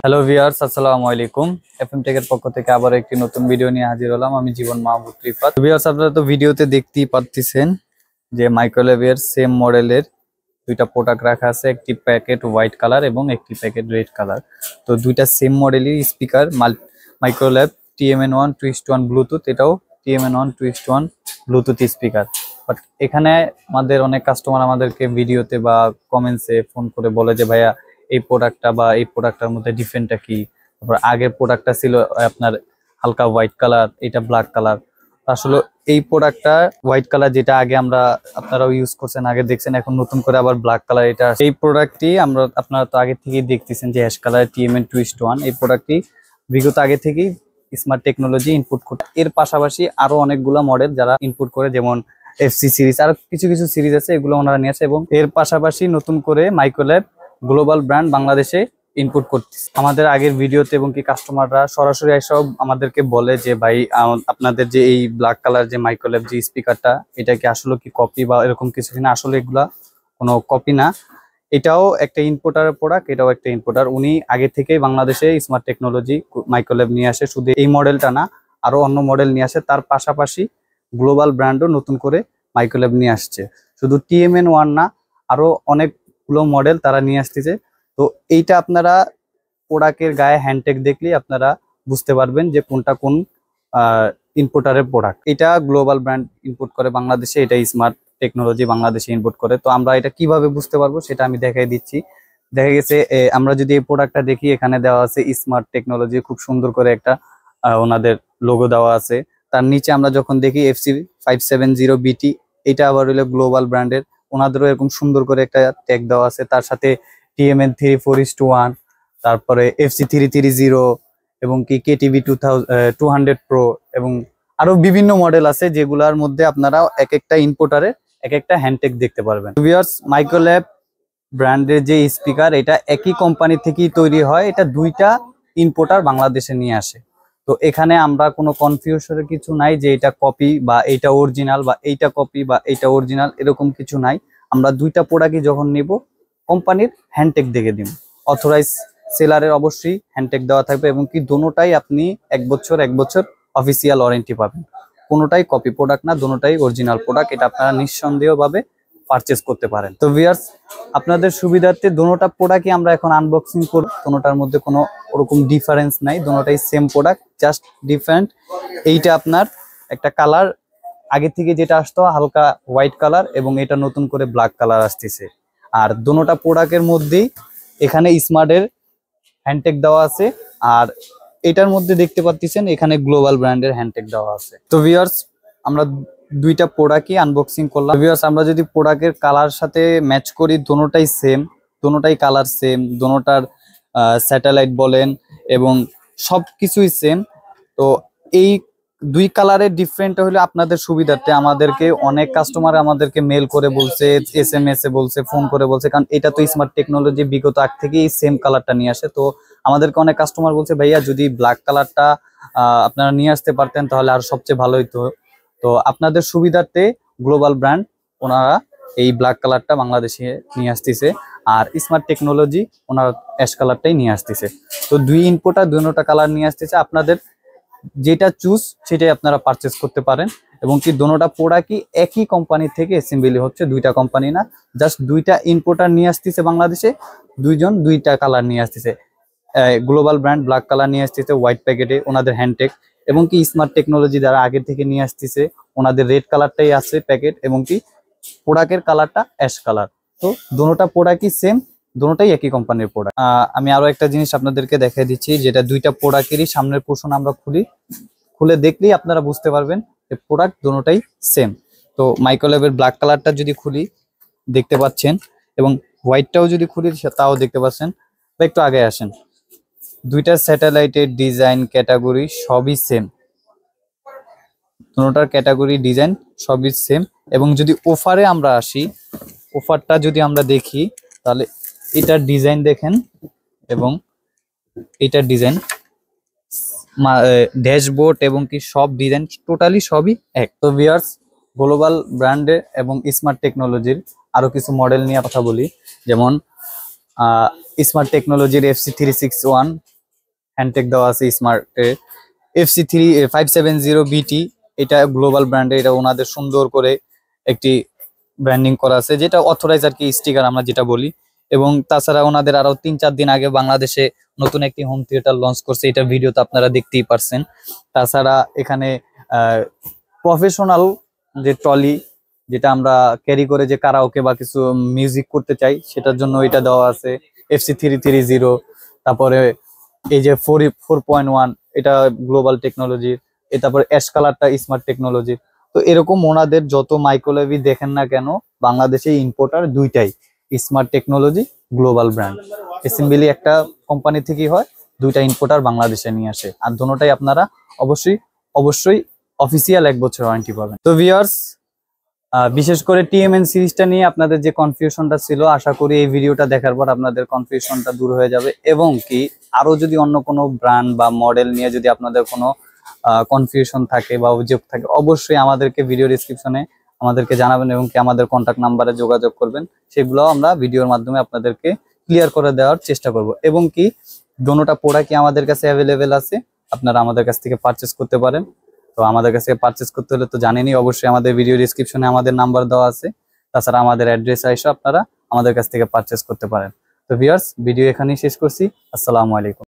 Hello viewers, আসসালামু আলাইকুম। FM টেকের পক্ষ থেকে আবার একটি নতুন ভিডিও নিয়ে হাজির হলাম। আমি জীবন মাহমুদ রিফাত। ভিউয়ার্স, আপনারা তো ভিডিওতে দেখতেই পাচ্ছেন যে মাইক্রোওয়েভের সেম মডেলের দুইটা প্রোডাক্ট রাখা আছে, একটি প্যাকেট হোয়াইট কালার এবং একটি প্যাকেট রেড কালার। তো দুইটা সেম মডেলই স্পিকার মাইক্রোওয়েভ TMN1 2:1 ব্লুটুথ, এটাও TMN1 2:1 ব্লুটুথ স্পিকার। বাট এখানে আমাদের অনেক কাস্টমার আমাদেরকে ভিডিওতে বা কমেন্টসে ফোন করে বলে যে ভাইয়া এই প্রোডাক্টটা বা এই প্রোডাক্টটার মধ্যে ডিফারেন্টটা কি। তারপর আগের প্রোডাক্টটা ছিল আপনার হালকা হোয়াইট কালার, এটা ব্ল্যাক কালার। আসলে এই প্রোডাক্টটা হোয়াইট কালার যেটা আগে আমরা আপনারাও ইউজ করছেন, আগে দেখছেন, এখন নতুন করে আবার ব্ল্যাক কালার এটা। এই প্রোডাক্টটি আপনারা তো আগে থেকেই দেখতেছেন যে অ্যাশ কালার TMN 2:1। এই প্রোডাক্টটি বিগত আগে থেকেই স্মার্ট টেকনোলজি ইনপুট করে। এর পাশাপাশি আরো অনেকগুলো মডেল যারা ইনপুট করে, যেমন FC সিরিজ, আর কিছু কিছু সিরিজ আছে, এগুলো ওনারা নিয়ে আসে। এবং এর পাশাপাশি নতুন করে মাইক্রোওয়েভ গ্লোবাল ব্র্যান্ড বাংলাদেশে ইনপুট করতেছে। আমাদের আগের ভিডিওতে এবং কি কাস্টমাররা সরাসরি এসব আমাদেরকে বলে যে ভাই আপনাদের যে এই ব্ল্যাক কালার যে মাইক্রোওয়েভ যে স্পিকারটা, এটা কি আসলে কি কপি বা এরকম কিছু কিনা। আসলে এগুলা কোনো কপি না, এটাও একটা ইম্পোর্টারের প্রোডাক্ট, এটাও একটা ইম্পোর্টার। উনি আগে থেকেই বাংলাদেশে স্মার্ট টেকনোলজি মাইক্রোওয়েভ নিয়ে আসে। শুধু এই মডেলটা না, আরো অন্য মডেল নিয়ে আসে। তার পাশাপাশি গ্লোবাল ব্র্যান্ডও নতুন করে মাইক্রোওয়েভ নিয়ে আসছে। শুধু TMN1 না, আরো অনেকগুলো মডেল তারা নিয়ে আসতেছে। তো এইটা আপনারা প্রোডাক্টের গায়ে হ্যান্ডটেক দেখলেই আপনারা বুঝতে পারবেন যে কোনটা কোন ইম্পোর্টারের প্রোডাক্ট। এটা গ্লোবাল ব্র্যান্ড ইম্পোর্ট করে বাংলাদেশে, এটা স্মার্ট টেকনোলজি বাংলাদেশে ইম্পোর্ট করে। তো আমরা এটা কিভাবে বুঝতে পারবো সেটা আমি দেখাই দিচ্ছি। দেখা গেছে আমরা যদি এই প্রোডাক্টটা দেখি, এখানে দেওয়া আছে স্মার্ট টেকনোলজি, খুব সুন্দর করে একটা ওনাদের লোগো দেওয়া আছে। তার নিচে আমরা যখন দেখি FC570BT, এটা আবার হলো গ্লোবাল ব্র্যান্ডের, ওনাদেরও এরকম সুন্দর করে একটা ট্যাগ দেওয়া আছে। তার সাথে TMN 3:4:1, তারপরে FC330 এবং কি KTV 200 Pro এবং আরো বিভিন্ন মডেল আছে, যেগুলোর মধ্যে আপনারা এক একটা ইম্পোর্টারের এক একটা হ্যান্ডটেক দেখতে পারবেন। ভিউয়ার্স, মাইক্রোওয়েভ ব্র্যান্ডের যে স্পিকার, এটা একই কোম্পানি থেকেই তৈরি হয়। এটা দুইটা ইম্পোর্টার বাংলাদেশে নিয়ে আসে। তো এখানে আমরা কোনো কনফিউশনের কিছু নাই যে এটা কপি বা এইটা অরিজিনাল বা এইটা কপি বা এইটা অরিজিনাল, এরকম কিছু নাই। আমরা দুইটা প্রোডাক্টই যখন নিব, কোম্পানির হ্যান্ডটেক দেখে দিব। অথরাইজ সেলারের অবশ্যই হ্যান্ডটেক দেওয়া থাকবে এবং কি দোনোটাই আপনি এক বছর অফিসিয়াল ওয়ারেন্টি পাবেন। কোনোটাই কপি প্রোডাক্ট না, দোনোটাই অরিজিনাল প্রোডাক্ট। এটা আপনারা নিঃসন্দেহভাবে পারচেজ করতে পারেন। তো ভিউয়ার্স, আপনাদের সুবিধার্থে দোনোটা প্রোডাক্টই আমরা এখন আনবক্সিং করব। দোনোটার মধ্যে কোনো ওরকম ডিফারেন্স নাই, দোনোটাই সেম প্রোডাক্ট, জাস্ট ডিফারেন্ট। এইটা আপনার একটা কালার আগে থেকে যেটা আসতো হালকা হোয়াইট কালার, এবং এটা নতুন করে ব্ল্যাক কালার আসতেছে। আর দোনোটা প্রোডাক্টের মধ্যেই এখানে স্মার্টের হ্যান্ডটেক দেওয়া আছে, আর এটার মধ্যে দেখতে পাচ্ছেন এখানে গ্লোবাল ব্র্যান্ডের হ্যান্ডটেক দেওয়া আছে। তো ভিউয়ার্স, আমরা দুইটা প্রোডাক্টই আনবক্সিং করলাম। ভিউয়ার্স, আমরা যদি প্রোডাক্টের কালার সাথে ম্যাচ করি, দোনোটাই সেম, দোনোটাই কালার সেম, দোনোটার স্যাটেলাইট বলেন এবং সবকিছুই সেম। তো এই দুই কালারের ডিফারেন্ট হলে আপনাদের সুবিধার্থে আমাদেরকে অনেক কাস্টমার আমাদেরকে মেল করে বলছে, SMS এ বলছে, ফোন করে বলছে, কারণ এটা তো স্মার্ট টেকনোলজি বিগত আগ থেকেই সেম কালারটা নিয়ে আসে। তো আমাদেরকে অনেক কাস্টমার বলছে ভাইয়া যদি ব্ল্যাক কালারটা আপনারা নিয়ে আসতে পারতেন তাহলে আর সবচেয়ে ভালো হতো। তো আপনাদের সুবিধার্থে গ্লোবাল ব্র্যান্ড ওনারা এই ব্ল্যাক কালারটা বাংলাদেশে নিয়ে আসতেছে, আর স্মার্ট টেকনোলজি ওনারা অ্যাশ কালারটাই নিয়ে আসতেছে। তো দুই ইনপুটটা দুটোটা কালার নিয়ে আসতেছে। আপনাদের যেটা চুজ সেটাই আপনারা পারচেস করতে পারেন। এবং কি দোনোটা প্রোডাক্টই একই কোম্পানি থেকে অ্যাসেম্বলি হচ্ছে, দুইটা কোম্পানি না, জাস্ট দুইটা ইনপুটার নিয়ে আসতেছে বাংলাদেশে, দুইজন দুইটা কালার নিয়ে আসতেছে। গ্লোবাল ব্র্যান্ড ব্ল্যাক কালার নিয়ে আসতেছে হোয়াইট প্যাকেটে, ওনাদের হ্যান্ডটেক, এবং কি স্মার্ট টেকনোলজি যারা আগে থেকে নিয়ে আসতেছে ওনাদের রেড কালারটাই আছে প্যাকেট, এবং কি প্রোডাক্টের কালারটা অ্যাশ কালার। তো দোনোটা প্রোডাক্টই সেম, দোনোটাই একই কোম্পানির প্রোডাক্ট। আমি আরো একটা জিনিস আপনাদেরকে দেখিয়ে দিচ্ছি, যেটা দুইটা প্রোডাক্টেরই সামনের পোর্শন আমরা খুলে দেখলেই আপনারা বুঝতে পারবেন যে প্রোডাক্ট দোনোটাই সেম। তো মাইক্রোওয়েভের ব্ল্যাক কালারটা যদি খুলি দেখতে পাচ্ছেন, এবং হোয়াইটটাও যদি খুলি তাও দেখতে পাচ্ছেন। একটু আগে আসেন, দুইটা স্যাটেলাইটের ডিজাইন ক্যাটাগরি সবই সেম, দুটোটার ক্যাটাগরি ডিজাইন সবই সেম। এবং যদি অফারে আমরা আসি, অফারটা যদি আমরা দেখি তাহলে এটার ডিজাইন দেখেন এবং এটার ডিজাইন, ড্যাশবোর্ড এবং কি সব ডিজাইন টোটালি সবই এক। তো ভিউয়ার্স, গ্লোবাল ব্র্যান্ডে এবং স্মার্ট টেকনোলজির আরো কিছু মডেল নিয়ে কথা বলি। যেমন স্মার্ট টেকনোলজির FC361 হ্যান্ডটেক দেওয়া আছে স্মার্ট FC570BT, এটা গ্লোবাল ব্র্যান্ডে, এটা ওনাদের সুন্দর করে একটি ব্র্যান্ডিং করা আছে, যেটা অথরাইজ আর কি, স্টিকার আমরা যেটা বলি। এবং তাছাড়া ওনাদের আরো 3-4 দিন আগে বাংলাদেশে নতুন একটি হোম থিয়েটার লঞ্চ করছে, এটা ভিডিওতে আপনারা দেখতেই পারছেন। তাছাড়া এখানে প্রফেশনাল যে ট্রলি, যেটা আমরা ক্যারি করে যে কারাওকে বা কিছু মিউজিক করতে চাই, সেটার জন্য এটা দেওয়া আছে FC330। তারপরে এই যে 4.1, এটা গ্লোবাল টেকনোলজির। তারপরে অ্যাশ কালারটা স্মার্ট টেকনোলজির। তো এরকম ওনাদের যত মাইক্রোওয়েভই দেখেন না কেন, বাংলাদেশে ইম্পোর্টার দুইটাই, স্মার্ট টেকনোলজি, গ্লোবাল ব্র্যান্ড। এসএমবিলি একটা কোম্পানি থেকেই হয়, দুইটা ইম্পোর্টার বাংলাদেশে নিয়ে আসে, আর দুটোটাই আপনারা অবশ্যই অবশ্যই অফিসিয়াল 1 বছর ওয়ারেন্টি পাবেন। তো ভিউয়ার্স, বিশেষ করে TMN সিরিজটা নিয়ে আপনাদের যে কনফিউশনটা ছিল, আশা করি এই ভিডিওটা দেখার পর আপনাদের কনফিউশনটা দূর হয়ে যাবে। এবং কি আরো যদি অন্য কোনো ব্র্যান্ড বা মডেল নিয়ে যদি আপনাদের কোনো কনফিউশন থাকে বা অভিযোগ থাকে, অবশ্যই আমাদেরকে ভিডিও ডেসক্রিপশনে আমাদেরকে জানাবেন এবং কি আমাদের কন্ট্যাক্ট নাম্বারে যোগাযোগ করবেন। সেগুলো আমরা ভিডিওর মাধ্যমে আপনাদেরকে ক্লিয়ার করে দেওয়ার চেষ্টা করব। এবং কি দোনোটা প্রোডাক্টই আমাদের কাছে অ্যাভেলেবেল আছে, আপনারা আমাদের কাছ থেকে পারচেস করতে পারেন। তো আমাদের কাছে পারচেস করতে হলে তো জানেনই, অবশ্যই আমাদের ভিডিও ডেসক্রিপশনে আমাদের নাম্বার দেওয়া আছে, তাছাড়া আমাদের অ্যাড্রেস এসে আপনারা আমাদের কাছ থেকে পারচেস করতে পারেন। তো ভিউয়ার্স, ভিডিও এখানেই শেষ করছি। আসসালামু আলাইকুম।